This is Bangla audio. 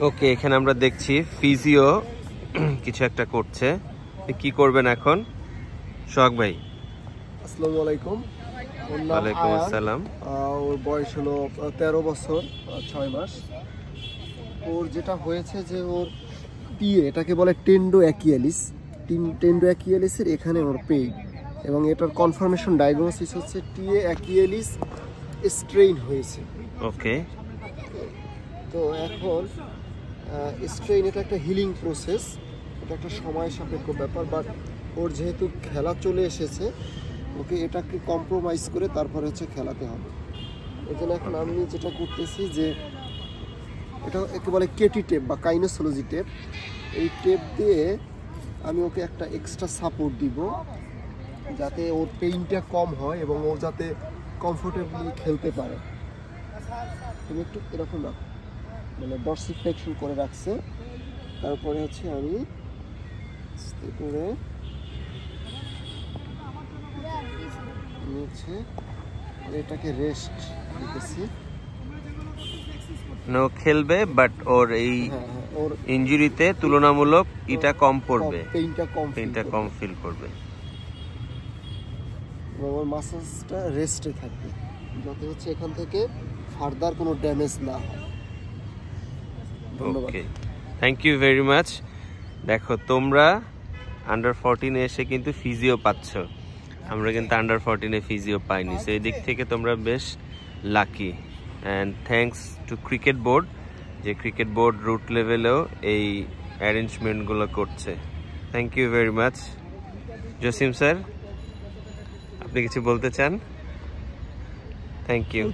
ওকে, এখানে আমরা দেখছি ফিজিও কিছু একটা করছে। কি করবেন এখন সোহাগ ভাই? আসসালামু আলাইকুম। ওয়ালাইকুম আসসালাম। ওর বয়স হলো 13 বছর 6 মাস। ওর যেটা হয়েছে যে ওর টিএ, এটাকে বলে টেন্ডো অ্যাকিয়ালিস। টেন্ডো অ্যাকিয়ালিসের এখানে ওর পেইন, এবং এটার কনফার্মেশন ডায়াগনোসিস হচ্ছে টিএ অ্যাকিয়ালিস স্ট্রেইন হয়েছে। ওকে, তো এখন স্ট্রেইন এটা একটা হিলিং প্রসেস, এটা একটা সময় সাপেক্ষ ব্যাপার। বাট ওর যেহেতু খেলা চলে এসেছে, ওকে এটাকে কম্প্রোমাইজ করে তারপরে হচ্ছে খেলাতে হবে। এই জন্য এখন আমি যেটা করতেছি যে এটা একে বলে কেটি টেপ বা কাইনোসোলজি টেপ। এই টেপ দিয়ে আমি ওকে একটা এক্সট্রা সাপোর্ট দিব যাতে ওর পেইনটা কম হয় এবং ও যাতে কমফোর্টেবলি খেলতে পারে। তুমি একটু এরকম রাখো, মানে ডরসিফ্লেকশন করে রাখছে। তারপরে হচ্ছে আমি করে নিচ্ছে এটাকে রেস্ট দিতেছি। নো খেলবে, বাট ওর এই ওর ইনজুরিতে তুলনামূলক এটা কম পড়বে, পেইনটা কম ফিল করবে। ওর মাসেলসটা রেস্টে থাকবে যাতে হচ্ছে এখান থেকে ফার্দার কোনো ড্যামেজ না হয়। ধন্যবাদ। ওকে, থ্যাংক ইউ ভেরি মাচ। দেখো, তোমরা আন্ডার 14 এসে কিন্তু ফিজিও পাচ্ছ, আমরা কিন্তু আন্ডার 14 ফিজিও পাইনি। সেই দিক থেকে তোমরা বেশ lucky. And thanks to cricket board, যে ক্রিকেট বোর্ড রুট লেভেলেও এই অ্যারেঞ্জমেন্টগুলো করছে। Thank you very much. Jasim sir, আপনি কিছু বলতে চান? Thank you.